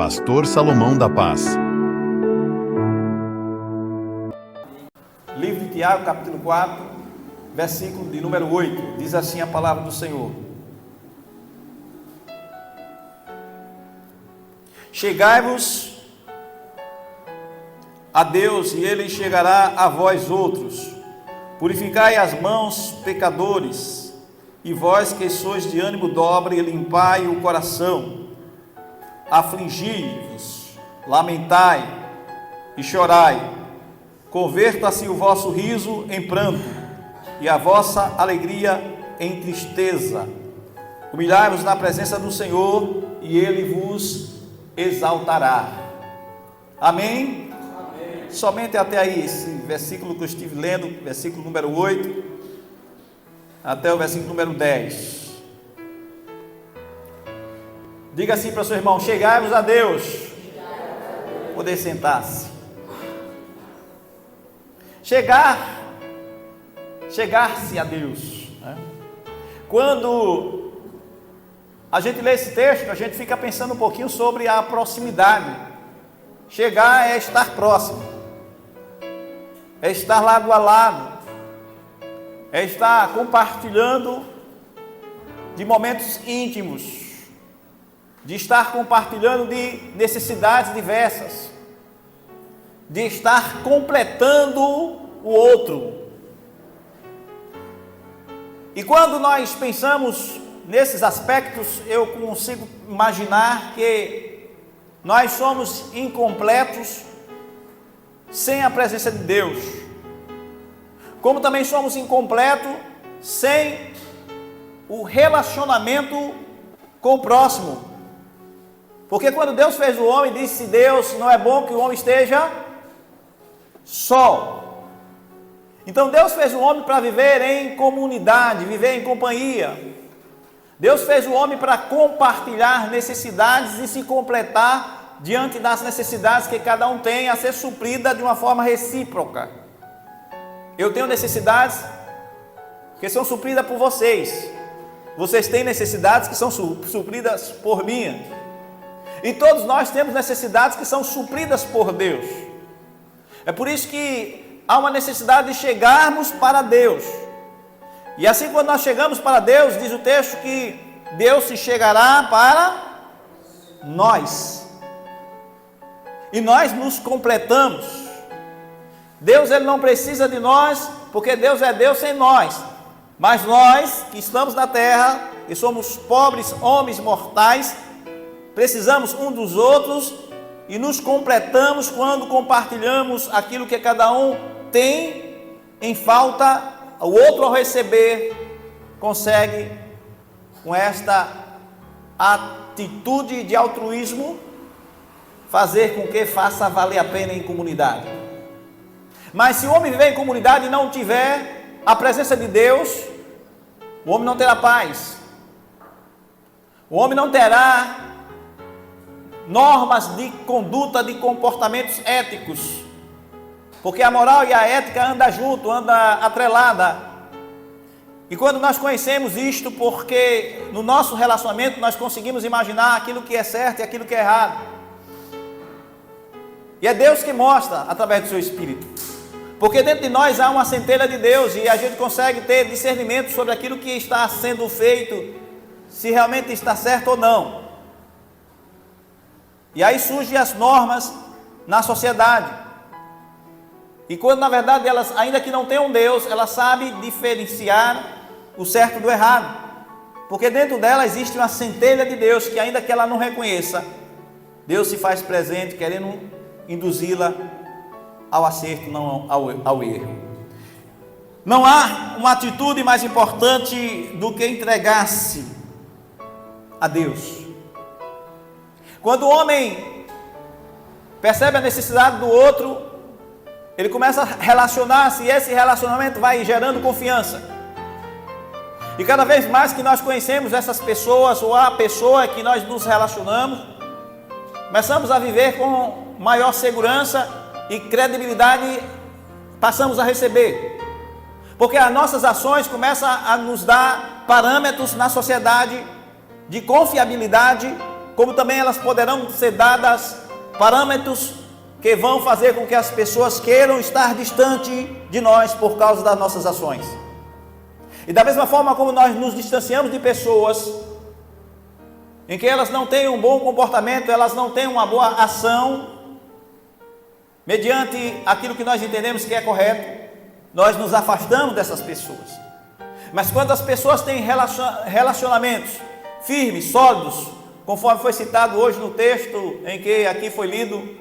Pastor Salomão da Paz. Livro de Tiago, capítulo 4, versículo de número 8, diz assim a palavra do Senhor: Chegai-vos a Deus, e Ele chegará a vós outros. Purificai as mãos, pecadores, e vós que sois de ânimo dobre, limpai o coração. Afligi-vos, lamentai e chorai. Converta-se o vosso riso em pranto, e a vossa alegria em tristeza. Humilhai-vos na presença do Senhor, e Ele vos exaltará. Amém? Amém. Somente até aí, esse versículo que eu estive lendo, versículo número 8, até o versículo número 10. Diga assim para o seu irmão: chegai-vos a Deus. Poder sentar-se. Chegar-se a Deus, né? Quando a gente lê esse texto, a gente fica pensando um pouquinho sobre a proximidade. Chegar é estar próximo, é estar lado a lado, é estar compartilhando de momentos íntimos, de estar compartilhando de necessidades diversas, de estar completando o outro. E quando nós pensamos nesses aspectos, eu consigo imaginar que nós somos incompletos sem a presença de Deus, como também somos incompletos sem o relacionamento com o próximo. Porque quando Deus fez o homem, disse Deus: não é bom que o homem esteja só. Então Deus fez o homem para viver em comunidade, viver em companhia. Deus fez o homem para compartilhar necessidades e se completar diante das necessidades que cada um tem, a ser suprida de uma forma recíproca. Eu tenho necessidades que são supridas por vocês. Vocês têm necessidades que são supridas por mim. E todos nós temos necessidades que são supridas por Deus. É por isso que há uma necessidade de chegarmos para Deus. E assim, quando nós chegamos para Deus, diz o texto que Deus se chegará para nós. E nós nos completamos. Deus, Ele não precisa de nós, porque Deus é Deus sem nós. Mas nós, que estamos na terra, e somos pobres homens mortais, precisamos um dos outros e nos completamos quando compartilhamos aquilo que cada um tem em falta. O outro, ao receber, consegue, com esta atitude de altruísmo, fazer com que faça valer a pena em comunidade. Mas se o homem viver em comunidade e não tiver a presença de Deus, o homem não terá paz. O homem não terá normas de conduta, de comportamentos éticos, porque a moral e a ética andam junto, andam atrelada. E quando nós conhecemos isto, porque no nosso relacionamento nós conseguimos imaginar aquilo que é certo e aquilo que é errado, e é Deus que mostra através do seu Espírito, porque dentro de nós há uma centelha de Deus, e a gente consegue ter discernimento sobre aquilo que está sendo feito, se realmente está certo ou não. E aí surgem as normas na sociedade. E quando na verdade elas, ainda que não tenham Deus, elas sabem diferenciar o certo do errado. Porque dentro dela existe uma centelha de Deus, que ainda que ela não reconheça, Deus se faz presente, querendo induzi-la ao acerto, não ao erro. Não há uma atitude mais importante do que entregar-se a Deus. Quando o homem percebe a necessidade do outro, ele começa a relacionar-se, e esse relacionamento vai gerando confiança. E cada vez mais que nós conhecemos essas pessoas, ou a pessoa que nós nos relacionamos, começamos a viver com maior segurança e credibilidade, passamos a receber. Porque as nossas ações começam a nos dar parâmetros na sociedade de confiabilidade, como também elas poderão ser dadas parâmetros que vão fazer com que as pessoas queiram estar distante de nós por causa das nossas ações. E da mesma forma como nós nos distanciamos de pessoas em que elas não têm um bom comportamento, elas não têm uma boa ação, mediante aquilo que nós entendemos que é correto, nós nos afastamos dessas pessoas. Mas quando as pessoas têm relacionamentos firmes, sólidos, conforme foi citado hoje no texto em que aqui foi lido,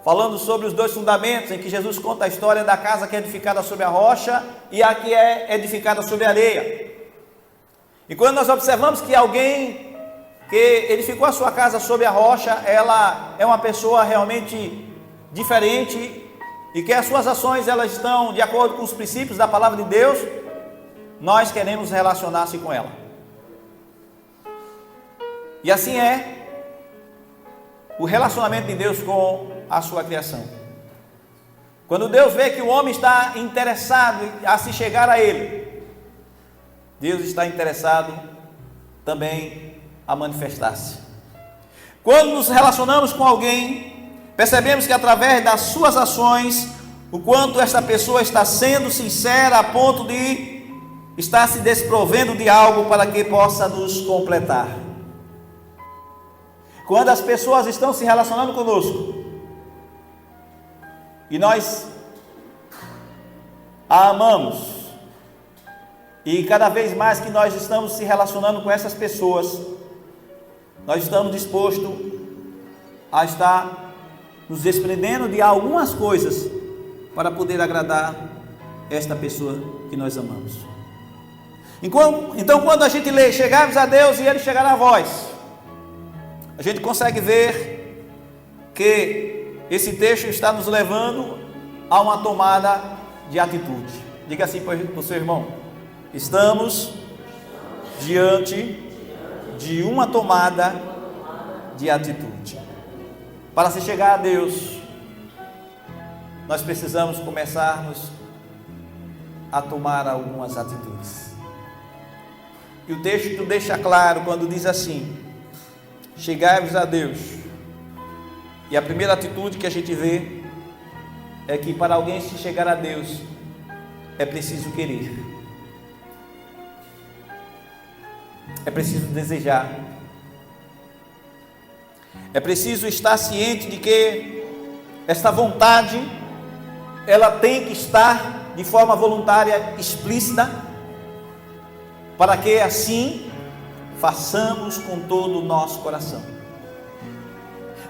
falando sobre os dois fundamentos, em que Jesus conta a história da casa que é edificada sobre a rocha e a que é edificada sobre a areia. E quando nós observamos que alguém que edificou a sua casa sobre a rocha, ela é uma pessoa realmente diferente e que as suas ações elas estão de acordo com os princípios da palavra de Deus, nós queremos relacionar-se com ela. E assim é o relacionamento de Deus com a sua criação. Quando Deus vê que o homem está interessado a se chegar a Ele, Deus está interessado também a manifestar-se. Quando nos relacionamos com alguém, percebemos que através das suas ações, o quanto esta pessoa está sendo sincera a ponto de estar se desprovendo de algo para que possa nos completar. Quando as pessoas estão se relacionando conosco e nós a amamos, e cada vez mais que nós estamos se relacionando com essas pessoas, nós estamos dispostos a estar nos desprendendo de algumas coisas para poder agradar esta pessoa que nós amamos. Então, quando a gente lê, chegarmos a Deus e Ele chegará a vós, a gente consegue ver que esse texto está nos levando a uma tomada de atitude. Diga assim para o seu irmão: estamos diante de uma tomada de atitude. Para se chegar a Deus, nós precisamos começarmos a tomar algumas atitudes. E o texto deixa claro quando diz assim: chegai-vos a Deus. E a primeira atitude que a gente vê é que para alguém se chegar a Deus é preciso querer, é preciso desejar, é preciso estar ciente de que esta vontade ela tem que estar de forma voluntária, explícita, para que assim façamos com todo o nosso coração.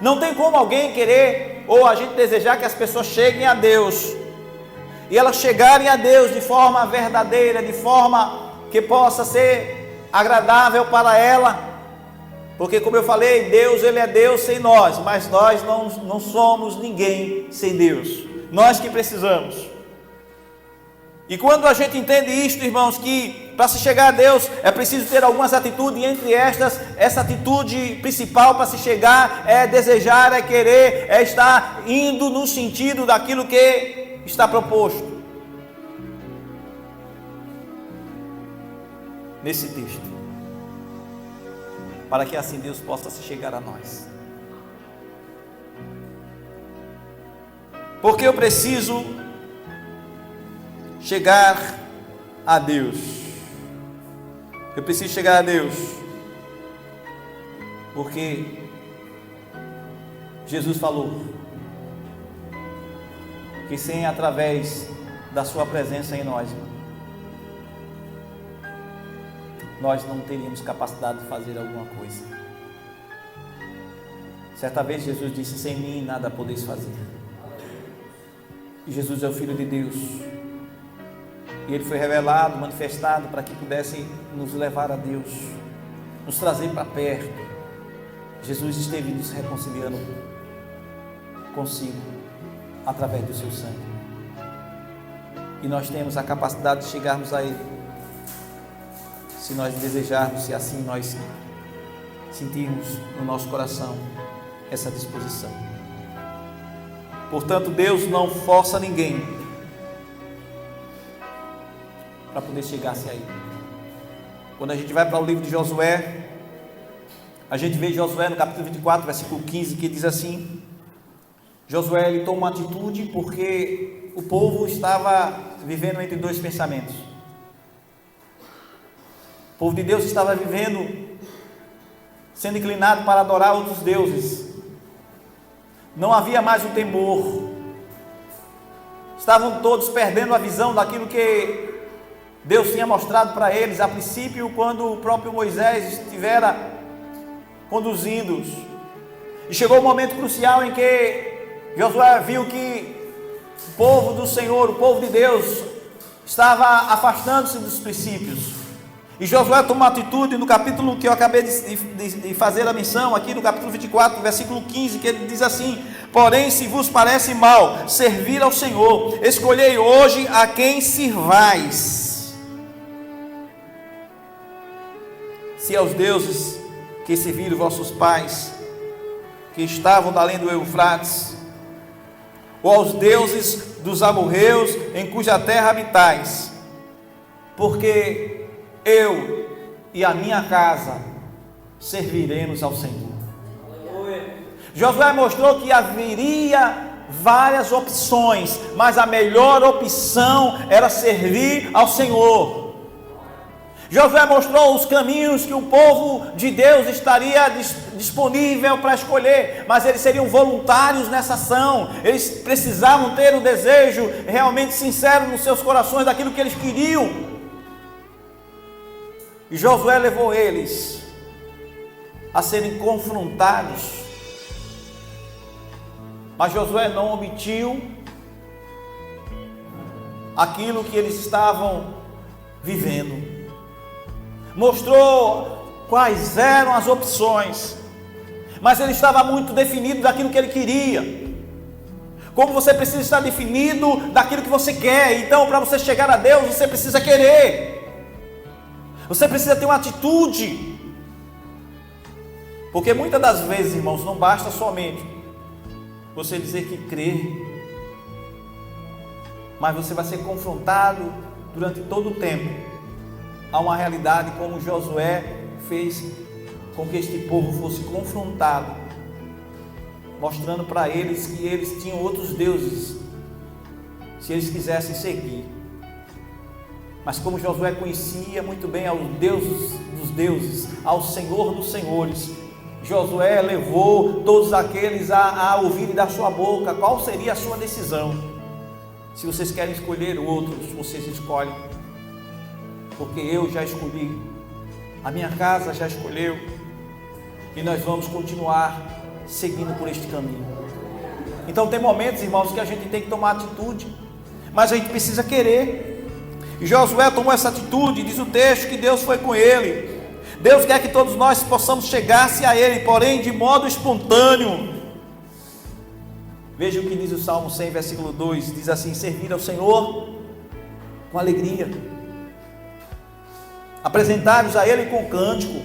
Não tem como alguém querer ou a gente desejar que as pessoas cheguem a Deus e elas chegarem a Deus de forma verdadeira, de forma que possa ser agradável para ela, porque como eu falei, Deus ele é Deus sem nós, mas nós não somos ninguém sem Deus, nós que precisamos. E quando a gente entende isto, irmãos, que para se chegar a Deus é preciso ter algumas atitudes, e entre estas, essa atitude principal para se chegar é desejar, é querer, é estar indo no sentido daquilo que está proposto nesse texto, para que assim Deus possa se chegar a nós. Porque eu preciso chegar a Deus. Eu preciso chegar a Deus porque Jesus falou que sem através da sua presença em nós não teríamos capacidade de fazer alguma coisa. Certa vez Jesus disse: sem mim nada podeis fazer. E Jesus é o Filho de Deus. E Ele foi revelado, manifestado para que pudesse nos levar a Deus, nos trazer para perto. Jesus esteve nos reconciliando consigo através do seu sangue. E nós temos a capacidade de chegarmos a Ele, se nós desejarmos, se assim nós sentirmos no nosso coração essa disposição. Portanto, Deus não força ninguém para poder chegar-se a Ele. Quando a gente vai para o livro de Josué, A gente vê Josué no capítulo 24, versículo 15, que diz assim: Josué, ele toma uma atitude porque o povo estava vivendo entre dois pensamentos. O povo de Deus estava vivendo, sendo inclinado para adorar outros deuses. Não havia mais o temor. Estavam todos perdendo a visão daquilo que Deus tinha mostrado para eles a princípio, quando o próprio Moisés estivera conduzindo-os. E chegou o momento crucial em que Josué viu que o povo do Senhor, o povo de Deus, estava afastando-se dos princípios. E Josué toma uma atitude no capítulo que eu acabei de fazer a menção, aqui no capítulo 24, versículo 15, que ele diz assim: porém, se vos parece mal servir ao Senhor, escolhei hoje a quem sirvais. Se aos deuses que serviram vossos pais, que estavam da além do Eufrates, ou aos deuses dos amorreus, em cuja terra habitais, porque eu e a minha casa serviremos ao Senhor. Josué mostrou que haveria várias opções, mas a melhor opção era servir ao Senhor. Josué mostrou os caminhos que o povo de Deus estaria disponível para escolher, mas eles seriam voluntários nessa ação. Eles precisavam ter um desejo realmente sincero nos seus corações daquilo que eles queriam. E Josué levou eles a serem confrontados, mas Josué não omitiu aquilo que eles estavam vivendo. Mostrou quais eram as opções, mas ele estava muito definido daquilo que ele queria. Como você precisa estar definido daquilo que você quer. Então, para você chegar a Deus, você precisa querer. Você precisa ter uma atitude. Porque muitas das vezes, irmãos, não basta somente você dizer que crê, mas você vai ser confrontado durante todo o tempo a uma realidade, como Josué fez com que este povo fosse confrontado, mostrando para eles que eles tinham outros deuses, se eles quisessem seguir. Mas como Josué conhecia muito bem ao Deus dos deuses, ao Senhor dos senhores, Josué levou todos aqueles a ouvirem da sua boca qual seria a sua decisão. Se vocês querem escolher outros, vocês escolhem, porque eu já escolhi, a minha casa já escolheu, e nós vamos continuar seguindo por este caminho. Então tem momentos, irmãos, que a gente tem que tomar atitude, mas a gente precisa querer. E Josué tomou essa atitude, diz o texto que Deus foi com ele. Deus quer que todos nós possamos chegar-se a Ele, porém de modo espontâneo. Veja o que diz o Salmo 100, versículo 2, diz assim: servir ao Senhor com alegria, apresentar-nos a Ele com cântico.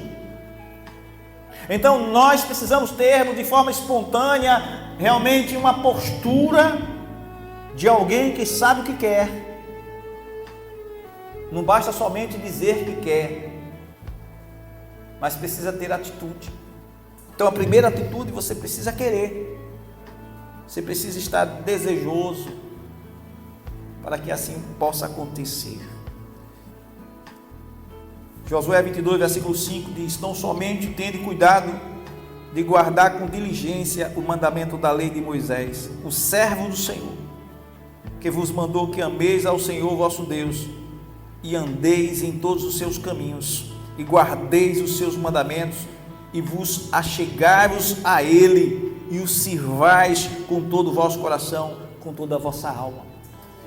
Então nós precisamos ter de forma espontânea realmente uma postura de alguém que sabe o que quer. Não basta somente dizer que quer, mas precisa ter atitude. Então a primeira atitude, você precisa querer, você precisa estar desejoso para que assim possa acontecer. Josué 22, versículo 5 diz: não somente tende cuidado de guardar com diligência o mandamento da lei de Moisés, o servo do Senhor, que vos mandou que ameis ao Senhor vosso Deus, e andeis em todos os seus caminhos, e guardeis os seus mandamentos, e vos achegai-vos a Ele, e o sirvais com todo o vosso coração, com toda a vossa alma.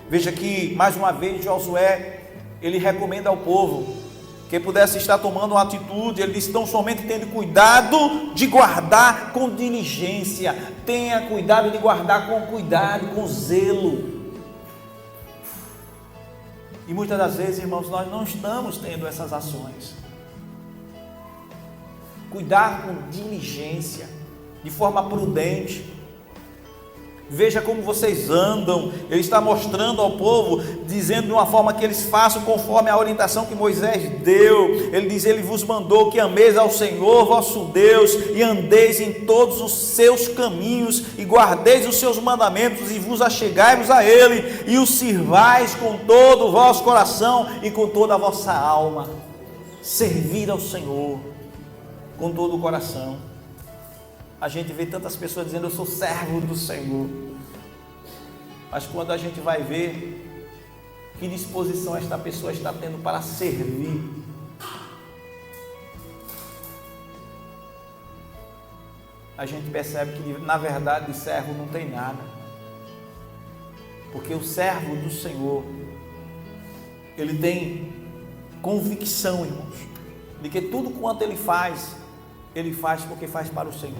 Veja que, mais uma vez, Josué, ele recomenda ao povo que pudesse estar tomando uma atitude. Ele diz: tão somente tendo cuidado de guardar com diligência. Tenha cuidado de guardar com cuidado, com zelo. E muitas das vezes, irmãos, nós não estamos tendo essas ações. Cuidar com diligência, de forma prudente. Veja como vocês andam. Ele está mostrando ao povo, dizendo de uma forma que eles façam conforme a orientação que Moisés deu. Ele diz: ele vos mandou que ameis ao Senhor vosso Deus e andeis em todos os seus caminhos e guardeis os seus mandamentos e vos achegai-vos a Ele e o sirvais com todo o vosso coração e com toda a vossa alma. Servir ao Senhor com todo o coração. A gente vê tantas pessoas dizendo: eu sou servo do Senhor. Mas quando a gente vai ver que disposição esta pessoa está tendo para servir, a gente percebe que na verdade de servo não tem nada. Porque o servo do Senhor, ele tem convicção, irmãos, de que tudo quanto ele faz porque faz para o Senhor.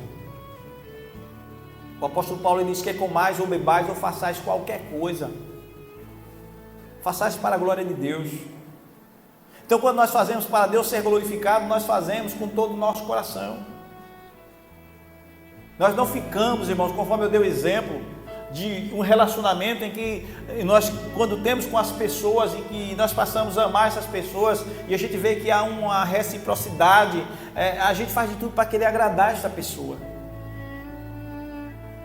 O apóstolo Paulo diz que comais ou bebais ou façais qualquer coisa, façais para a glória de Deus. Então, quando nós fazemos para Deus ser glorificado, nós fazemos com todo o nosso coração. Nós não ficamos, irmãos, conforme eu dei o exemplo de um relacionamento em que nós, quando temos com as pessoas e que nós passamos a amar essas pessoas e a gente vê que há uma reciprocidade, a gente faz de tudo para querer agradar essa pessoa.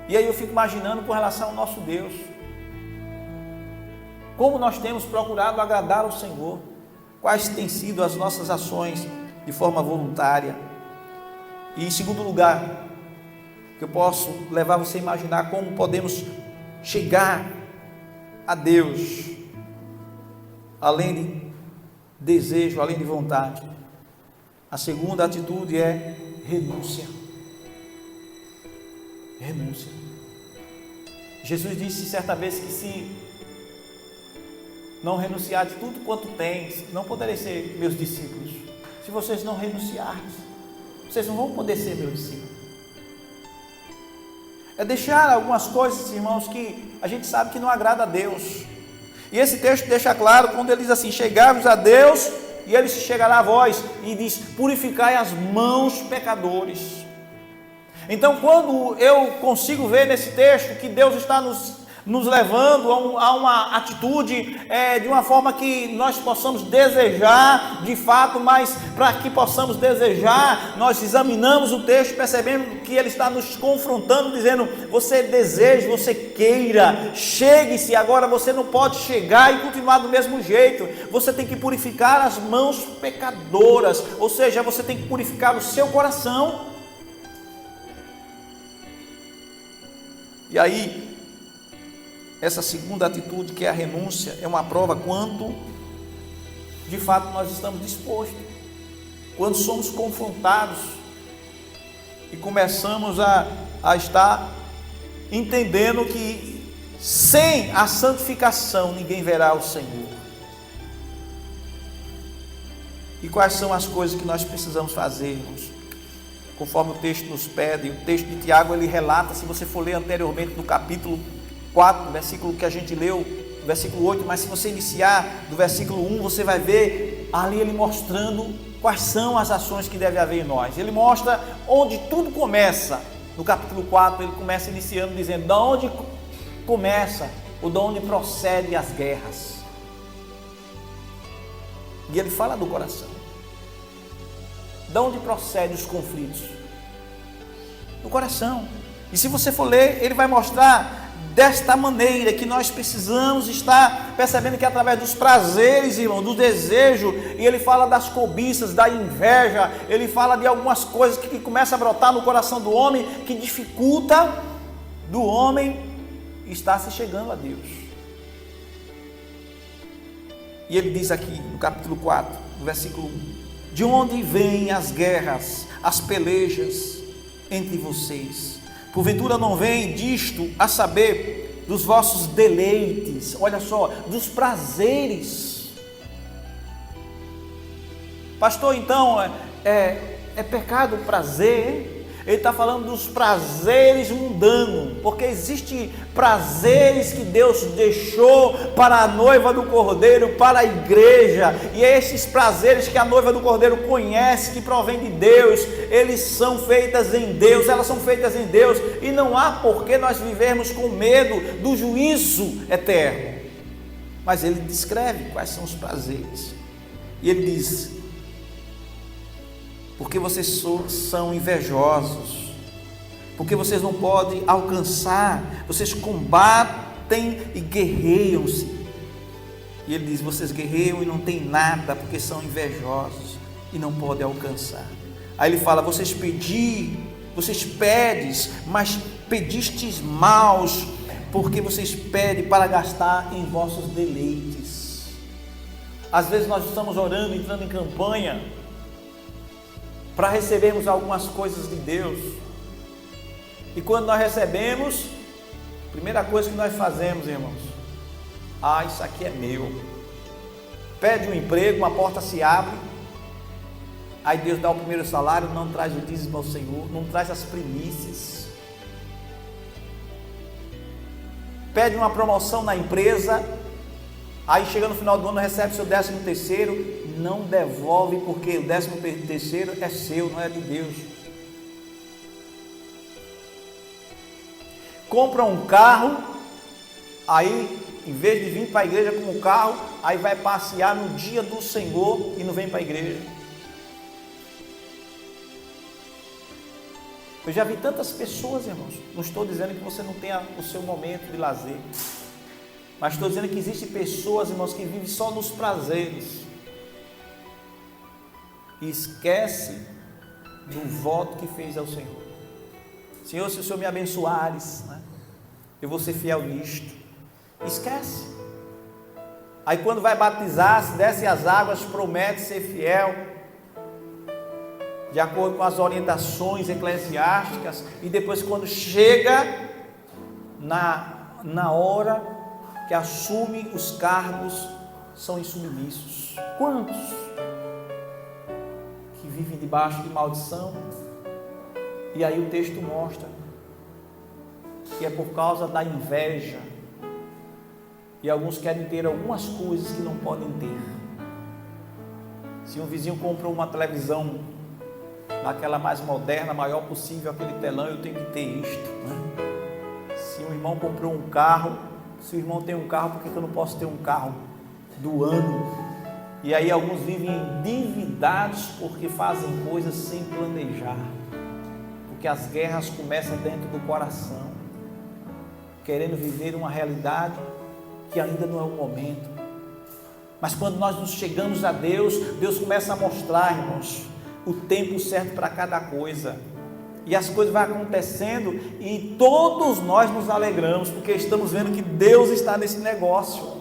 E aí eu fico imaginando com relação ao nosso Deus, como nós temos procurado agradar o Senhor, quais têm sido as nossas ações de forma voluntária. E em segundo lugar, que eu posso levar você a imaginar como podemos chegar a Deus, além de desejo, além de vontade. A segunda atitude é renúncia. Renúncia. Jesus disse certa vez que se não renunciar de tudo quanto tens, não poderei ser meus discípulos. Se vocês não renunciarem, vocês não vão poder ser meus discípulos. É deixar algumas coisas, irmãos, que a gente sabe que não agrada a Deus. E esse texto deixa claro quando ele diz assim: chegai-vos a Deus e Ele se chegará a vós, e diz: purificai as mãos, pecadores. Então, quando eu consigo ver nesse texto que Deus está nos levando a uma atitude de uma forma que nós possamos desejar de fato, mas para que possamos desejar, nós examinamos o texto percebendo que ele está nos confrontando, dizendo: você deseja, você queira, chegue-se. Agora você não pode chegar e continuar do mesmo jeito, você tem que purificar as mãos pecadoras, ou seja, você tem que purificar o seu coração. E aí, essa segunda atitude, que é a renúncia, é uma prova quanto de fato nós estamos dispostos. Quando somos confrontados e começamos a estar entendendo que sem a santificação ninguém verá o Senhor. E quais são as coisas que nós precisamos fazer, irmãos? Conforme o texto nos pede, o texto de Tiago ele relata, se você for ler anteriormente no capítulo 4, versículo que a gente leu, versículo 8, mas se você iniciar do versículo 1, você vai ver ali ele mostrando quais são as ações que deve haver em nós. Ele mostra onde tudo começa. No capítulo 4 ele começa iniciando dizendo de onde começa ou de onde procede as guerras. E ele fala do coração. De onde procedem os conflitos? Do coração. E se você for ler, ele vai mostrar desta maneira que nós precisamos estar percebendo que através dos prazeres, irmão, do desejo, e ele fala das cobiças, da inveja, ele fala de algumas coisas que começam a brotar no coração do homem, que dificulta do homem estar se chegando a Deus. E ele diz aqui no capítulo 4, no versículo 1, de onde vêm as guerras, as pelejas entre vocês? Porventura não vem disto, a saber, dos vossos deleites, olha só, dos prazeres. Pastor, então, é pecado o prazer? Ele está falando dos prazeres mundanos, porque existem prazeres que Deus deixou para a noiva do Cordeiro, para a igreja, e é esses prazeres que a noiva do Cordeiro conhece, que provém de Deus, eles são feitas em Deus, elas são feitas em Deus, e não há por que nós vivermos com medo do juízo eterno. Mas ele descreve quais são os prazeres, e ele diz: porque vocês são invejosos, porque vocês não podem alcançar, vocês combatem e guerreiam-se. E ele diz: vocês guerreiam e não têm nada, porque são invejosos e não podem alcançar. Aí ele fala: vocês pedem, mas pedistes maus, porque vocês pedem para gastar em vossos deleites. Às vezes nós estamos orando, entrando em campanha, para recebermos algumas coisas de Deus, e quando nós recebemos, a primeira coisa que nós fazemos, irmãos, isso aqui é meu. Pede um emprego, uma porta se abre, aí Deus dá o primeiro salário, não traz o dízimo ao Senhor, não traz as primícias. Pede uma promoção na empresa, aí chega no final do ano, recebe seu 13º, não devolve, porque o 13º é seu, não é de Deus. Compra um carro, aí em vez de vir para a igreja com o carro, aí vai passear no dia do Senhor e não vem para a igreja. Eu já vi tantas pessoas, irmãos, não estou dizendo que você não tenha o seu momento de lazer, mas estou dizendo que existem pessoas, irmãos, que vivem só nos prazeres e esquece do voto que fez ao Senhor. Senhor, se o Senhor me abençoares, eu vou ser fiel nisto. Esquece. Aí quando vai batizar, se desce as águas, promete ser fiel, de acordo com as orientações eclesiásticas, e depois quando chega na hora que assume os cargos, são insubmissos. Quantos que vivem debaixo de maldição? E aí o texto mostra que é por causa da inveja, e alguns querem ter algumas coisas que não podem ter. Se um vizinho comprou uma televisão naquela mais moderna, maior possível, aquele telão, eu tenho que ter isto, Se um irmão comprou um carro, se o irmão tem um carro, por que eu não posso ter um carro do ano? E aí alguns vivem endividados porque fazem coisas sem planejar, porque as guerras começam dentro do coração, querendo viver uma realidade que ainda não é o momento. Mas quando nós nos chegamos a Deus, Deus começa a mostrar, irmãos, o tempo certo para cada coisa, e as coisas vão acontecendo, e todos nós nos alegramos, porque estamos vendo que Deus está nesse negócio.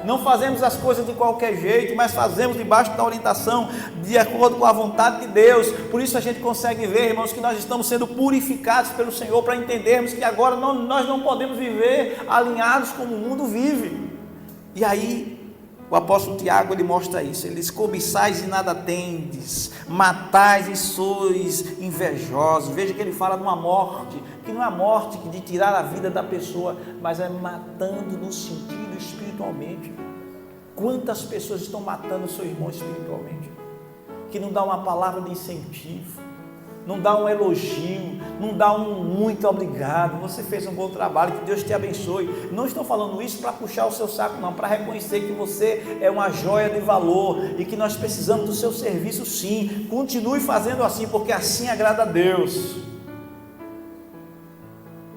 Não fazemos as coisas de qualquer jeito, mas fazemos debaixo da orientação, de acordo com a vontade de Deus. Por isso a gente consegue ver, irmãos, que nós estamos sendo purificados pelo Senhor, para entendermos que agora nós não podemos viver alinhados como o mundo vive. E aí o apóstolo Tiago, ele mostra isso. Ele diz: cobiçais e nada tendes, matais e sois invejosos. Veja que ele fala de uma morte, que não é a morte de tirar a vida da pessoa, mas é matando no sentido espiritualmente. Quantas pessoas estão matando o seu irmão espiritualmente? Que não dá uma palavra de incentivo, não dá um elogio, não dá um muito obrigado, você fez um bom trabalho, que Deus te abençoe. Não estou falando isso para puxar o seu saco, não, para reconhecer que você é uma joia de valor e que nós precisamos do seu serviço, sim. Continue fazendo assim, porque assim agrada a Deus.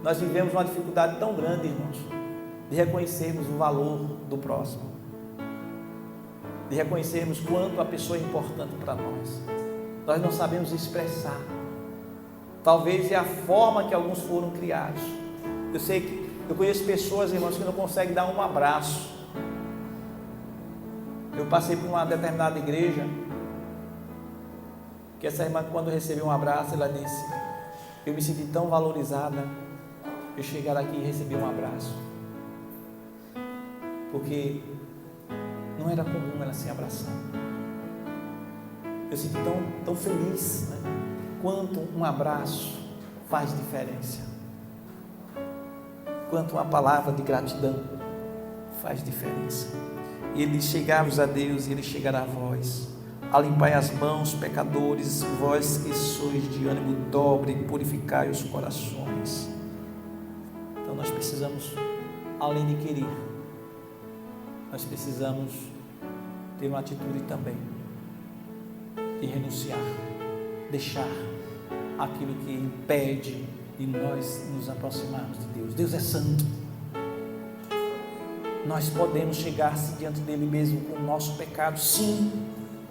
Nós vivemos uma dificuldade tão grande, irmãos, de reconhecermos o valor do próximo, de reconhecermos quanto a pessoa é importante para nós. Nós não sabemos expressar. Talvez é a forma que alguns foram criados. Eu sei que eu conheço pessoas, irmãos, que não conseguem dar um abraço. Eu passei por uma determinada igreja, que essa irmã, quando recebeu um abraço, ela disse: eu me senti tão valorizada, eu chegar aqui e receber um abraço, porque não era comum ela se abraçar. Eu senti tão feliz, quanto um abraço faz diferença, quanto uma palavra de gratidão faz diferença. E ele diz: chegai-vos a Deus e ele chegará a vós. Alimpai as mãos, pecadores, vós que sois de ânimo dobre, purificai os corações. Então nós precisamos, além de querer, nós precisamos ter uma atitude também de renunciar, deixar aquilo que impede de nós nos aproximarmos de Deus. Deus é santo. Nós podemos chegar-se diante dele mesmo com o nosso pecado, sim,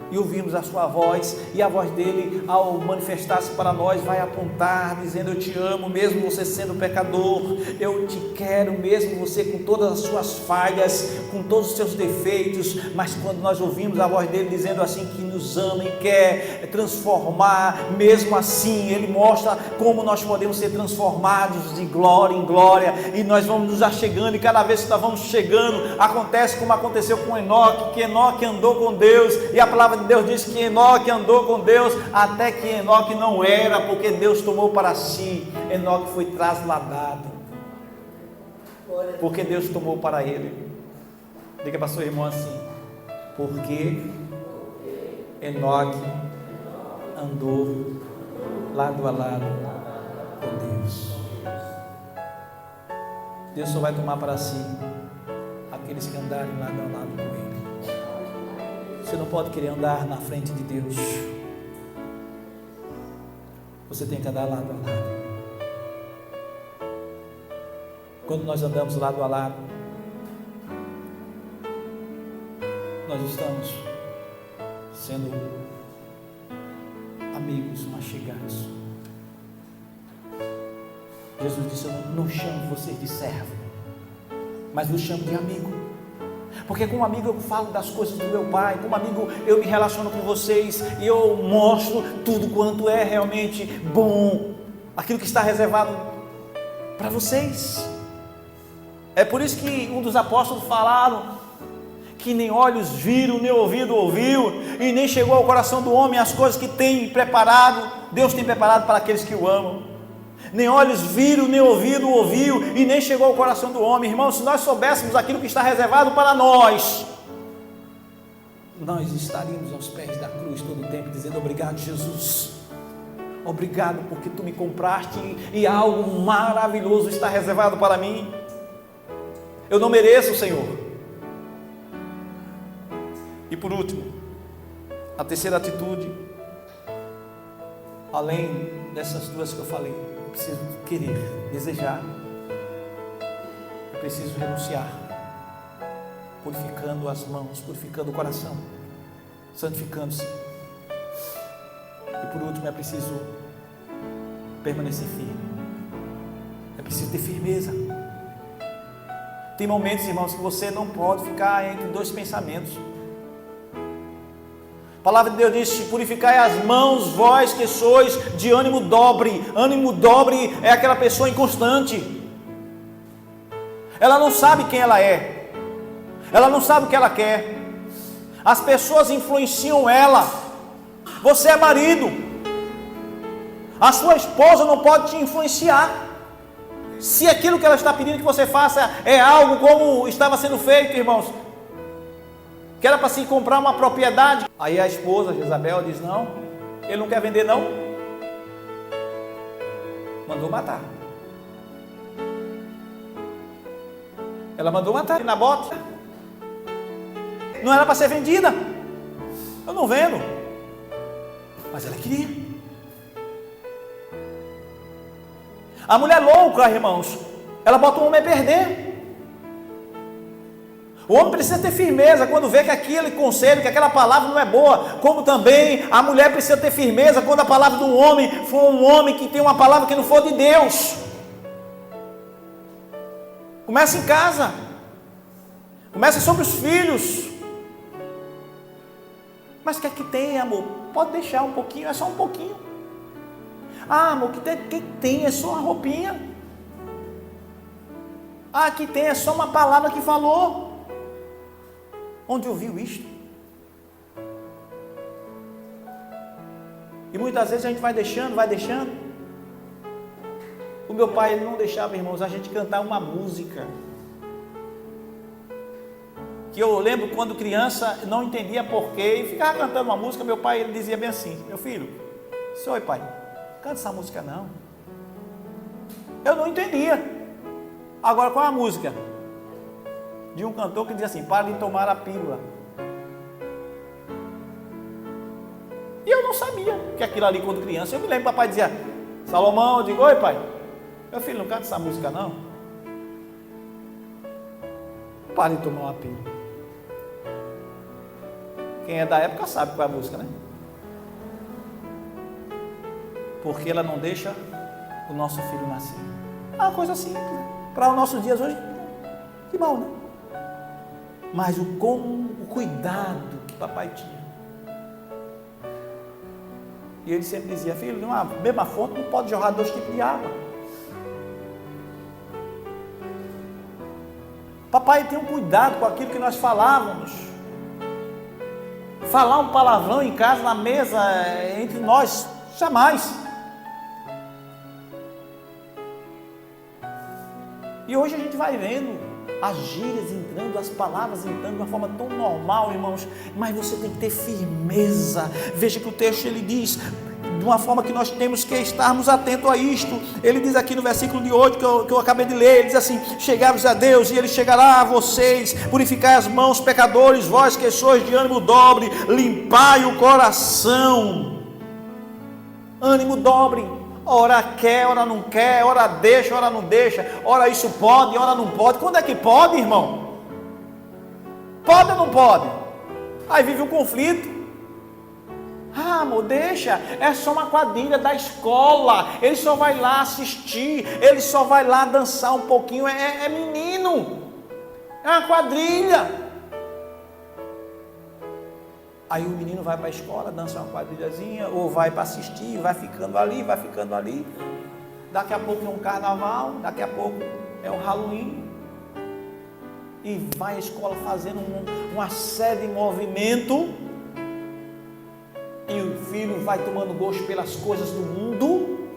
e ouvirmos a sua voz, e a voz dele, ao manifestar-se para nós, vai apontar, dizendo: eu te amo, mesmo você sendo pecador, eu te quero, mesmo você com todas as suas falhas, com todos os seus defeitos. Mas quando nós ouvimos a voz dele dizendo assim que nos ama e quer transformar, mesmo assim ele mostra como nós podemos ser transformados de glória em glória, e nós vamos nos achegando, e cada vez que nós vamos chegando, acontece como aconteceu com Enoque, que Enoque andou com Deus, e a palavra de Deus diz que Enoque andou com Deus até que Enoque não era, porque Deus tomou para si. Enoque foi trasladado, porque Deus tomou para ele. Diga para seu irmão assim: porque Enoque andou lado a lado com Deus. Deus só vai tomar para si aqueles que andarem lado a lado com ele. Você não pode querer andar na frente de Deus. Você tem que andar lado a lado. Quando nós andamos lado a lado, nós estamos sendo amigos mais chegados. Jesus disse: eu não chamo vocês de servo, mas vos chamo de amigo. Porque como amigo eu falo das coisas do meu Pai, como amigo eu me relaciono com vocês e eu mostro tudo quanto é realmente bom, aquilo que está reservado para vocês. É por isso que um dos apóstolos falaram que nem olhos viram, nem ouvido ouviu, e nem chegou ao coração do homem as coisas que tem preparado, Deus tem preparado para aqueles que o amam. Nem olhos viram, nem ouvido ouviu, e nem chegou ao coração do homem. Irmãos, se nós soubéssemos aquilo que está reservado para nós, nós estaríamos aos pés da cruz todo o tempo, dizendo: obrigado, Jesus, obrigado porque tu me compraste, e algo maravilhoso está reservado para mim. Eu não mereço, Senhor. E por último, a terceira atitude, além dessas duas que eu falei: eu preciso querer, desejar, eu preciso renunciar, purificando as mãos, purificando o coração, santificando-se. E por último, é preciso permanecer firme, é preciso ter firmeza. Tem momentos, irmãos, que você não pode ficar entre dois pensamentos. A palavra de Deus diz: purificai as mãos, vós que sois de ânimo dobre. Ânimo dobre é aquela pessoa inconstante. Ela não sabe quem ela é, ela não sabe o que ela quer. As pessoas influenciam ela. Você é marido, a sua esposa não pode te influenciar. Se aquilo que ela está pedindo que você faça é algo como estava sendo feito, irmãos, que era para se comprar uma propriedade. Aí a esposa, Jezabel, diz: não, ele não quer vender não. Mandou matar. Ela mandou matar Nabote. Não era para ser vendida. Eu não vendo. Mas ela queria. A mulher louca, irmãos, ela bota o homem a perder. O homem precisa ter firmeza quando vê que aquele conselho, que aquela palavra não é boa, como também a mulher precisa ter firmeza quando a palavra do homem for um homem que tem uma palavra que não for de Deus. Começa em casa, começa sobre os filhos. Mas o que é que tem, amor? Pode deixar um pouquinho, é só um pouquinho. Ah, amor, que tem? É só uma roupinha. Ah, que tem? É só uma palavra que falou. Onde ouviu isto? E muitas vezes a gente vai deixando. O meu pai, ele não deixava, irmãos, a gente cantar uma música. Que eu lembro quando criança, não entendia porquê, e ficava cantando uma música. Meu pai, ele dizia bem assim: meu filho, senhor pai, canta essa música não. Eu não entendia. Agora, qual é a música? De um cantor que dizia assim: para de tomar a pílula. E eu não sabia que aquilo ali, quando criança, eu me lembro que o papai dizia: Salomão, eu digo: oi pai, meu filho, não canta essa música não. Para de tomar uma pílula. Quem é da época sabe qual é a música, né? Porque ela não deixa o nosso filho nascer. É uma coisa simples, né? Para os nossos dias hoje, que bom, né? Mas o cuidado que papai tinha. E ele sempre dizia: filho, numa mesma fonte não pode jorrar 2 tipos de água. Papai tem um cuidado com aquilo que nós falávamos. Falar um palavrão em casa, na mesa, entre nós, jamais. E hoje a gente vai vendo as gírias entrando, as palavras entrando de uma forma tão normal, irmãos, mas você tem que ter firmeza. Veja que o texto ele diz, de uma forma que nós temos que estarmos atentos a isto. Ele diz aqui no versículo de 8, que eu acabei de ler, ele diz assim: chegai-vos a Deus, e Ele chegará a vocês, purificai as mãos, pecadores, vós que sois de ânimo dobre, limpai o coração. Ânimo dobre. Ora quer, ora não quer, ora deixa, ora não deixa, ora isso pode, ora não pode. Quando é que pode, irmão? Pode ou não pode? Aí vive um conflito. Ah, amor, deixa, é só uma quadrilha da escola, ele só vai lá assistir, ele só vai lá dançar um pouquinho, é menino, é uma quadrilha. Aí o menino vai para a escola, dança uma quadrilhazinha, ou vai para assistir, vai ficando ali, daqui a pouco é um carnaval, daqui a pouco é um Halloween, e vai à escola fazendo uma série de movimentos, e o filho vai tomando gosto pelas coisas do mundo,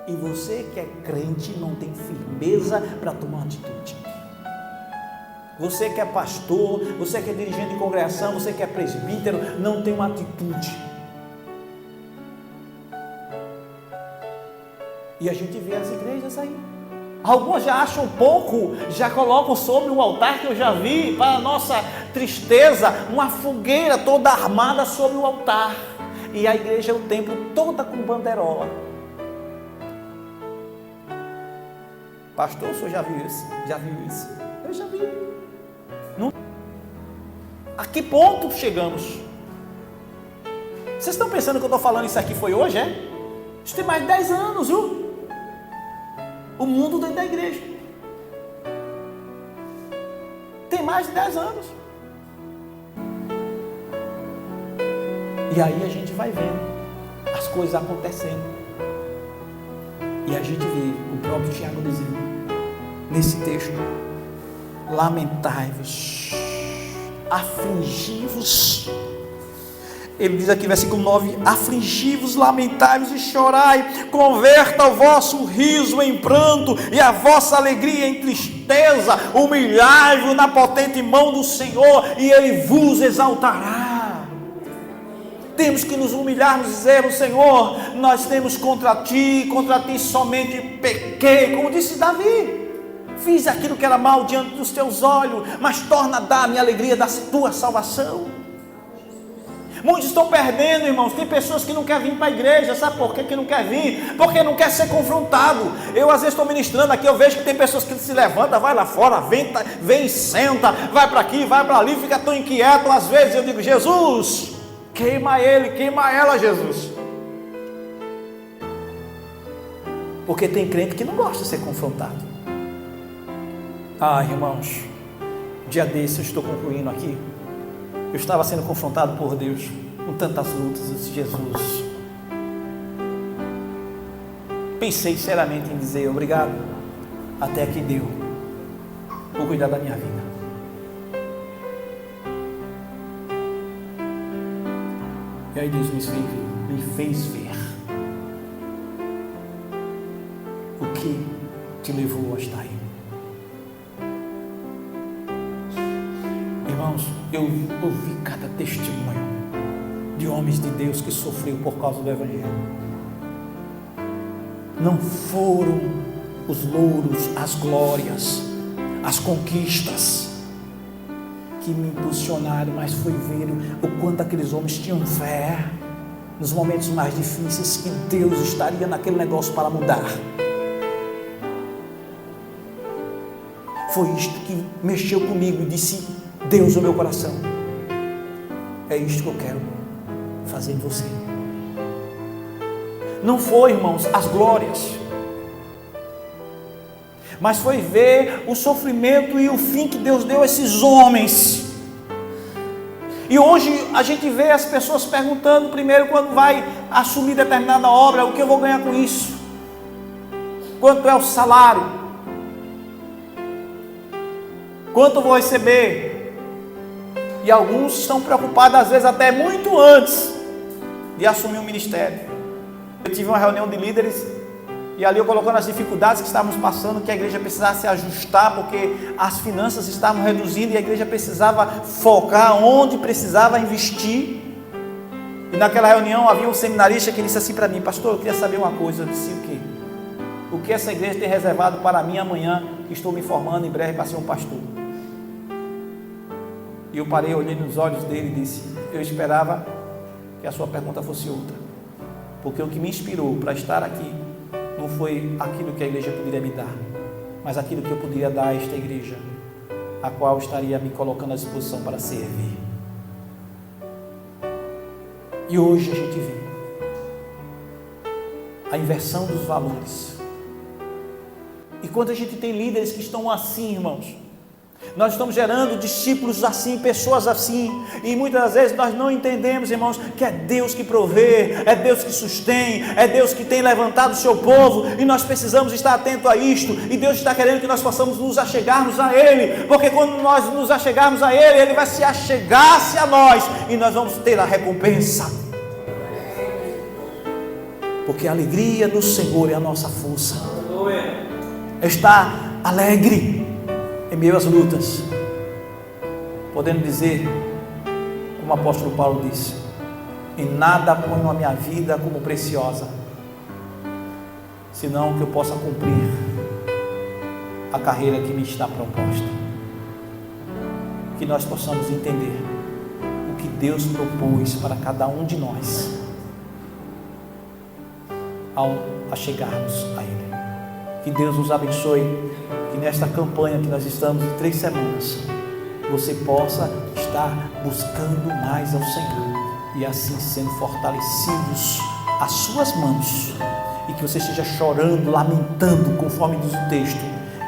e você que é crente não tem firmeza para tomar atitude. Você que é pastor, você que é dirigente de congregação, você que é presbítero, não tem uma atitude. E a gente vê as igrejas aí. Algumas já acham pouco, já colocam sobre o altar, que eu já vi, para a nossa tristeza, uma fogueira toda armada sobre o altar. E a igreja, o templo, toda com banderola. Pastor, o senhor já viu isso? Já viu isso? Eu já vi. Não. A que ponto chegamos? Vocês estão pensando que eu estou falando isso aqui foi hoje, é? Isso tem mais de 10 anos, viu? O mundo dentro da igreja tem mais de 10 anos. E aí a gente vai vendo as coisas acontecendo, e a gente vê o próprio Tiago dizendo nesse texto: lamentai-vos, afligi-vos. Ele diz aqui, versículo 9: afligi-vos, lamentai-vos e chorai, converta o vosso riso em pranto e a vossa alegria em tristeza, humilhai-vos na potente mão do Senhor e Ele vos exaltará. Temos que nos humilharmos e dizer: Senhor, nós temos contra ti somente pequei, como disse Davi. Fiz aquilo que era mal diante dos teus olhos, mas torna a dar-me a alegria da tua salvação. Muitos estão perdendo, irmãos. Tem pessoas que não querem vir para a igreja. Sabe por que não quer vir? Porque não quer ser confrontado. Eu às vezes estou ministrando aqui, eu vejo que tem pessoas que se levantam, vai lá fora, vem, senta, vai para aqui, vai para ali, fica tão inquieto. Às vezes eu digo: Jesus, queima ele, queima ela, Jesus. Porque tem crente que não gosta de ser confrontado. Ah, irmãos, dia desse eu estou concluindo aqui. Eu estava sendo confrontado por Deus com tantas lutas. Eu disse: Jesus, pensei seriamente em dizer obrigado, até que deu por cuidar da minha vida. E aí Deus me fez vir. me fez ver o que te levou a estar aí. Irmãos, eu ouvi cada testemunho de homens de Deus que sofreu por causa do Evangelho. Não foram os louros, as glórias, as conquistas que me impulsionaram, mas foi ver o quanto aqueles homens tinham fé nos momentos mais difíceis, que Deus estaria naquele negócio para mudar. Foi isto que mexeu comigo e disse: Deus, o meu coração, é isto que eu quero fazer em você. Não foi, irmãos, as glórias, mas foi ver o sofrimento e o fim que Deus deu a esses homens. E hoje a gente vê as pessoas perguntando primeiro, quando vai assumir determinada obra: o que eu vou ganhar com isso? Quanto é o salário? Quanto eu vou receber? E alguns estão preocupados, às vezes até muito antes de assumir um ministério. Eu tive uma reunião de líderes e ali eu colocando as dificuldades que estávamos passando, que a igreja precisava se ajustar, porque as finanças estavam reduzindo e a igreja precisava focar onde precisava investir. E naquela reunião havia um seminarista que disse assim para mim: pastor, eu queria saber uma coisa. Eu disse: o quê? O que essa igreja tem reservado para mim amanhã, que estou me formando em breve para ser um pastor? E eu parei, olhei nos olhos dele e disse: eu esperava que a sua pergunta fosse outra, porque o que me inspirou para estar aqui não foi aquilo que a igreja poderia me dar, mas aquilo que eu poderia dar a esta igreja, a qual estaria me colocando à disposição para servir. E hoje a gente vê a inversão dos valores. E quando a gente tem líderes que estão assim, irmãos, nós estamos gerando discípulos assim, pessoas assim, e muitas das vezes nós não entendemos, irmãos, que é Deus que provê, é Deus que sustém, é Deus que tem levantado o seu povo, e nós precisamos estar atentos a isto, e Deus está querendo que nós possamos nos achegarmos a Ele, porque quando nós nos achegarmos a Ele, Ele vai se achegar-se a nós, e nós vamos ter a recompensa, porque a alegria do Senhor é a nossa força. Estar alegre em meio às lutas, podendo dizer, como o apóstolo Paulo disse: em nada ponho a minha vida como preciosa, senão que eu possa cumprir a carreira que me está proposta. Que nós possamos entender o que Deus propôs para cada um de nós ao chegarmos a Ele. Que Deus nos abençoe, que nesta campanha que nós estamos de 3 semanas, você possa estar buscando mais ao Senhor, e assim sendo fortalecidos as suas mãos, e que você esteja chorando, lamentando, conforme diz o texto,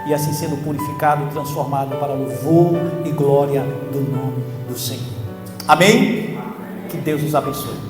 e assim sendo purificado e transformado para louvor e glória do nome do Senhor. Amém? Que Deus nos abençoe.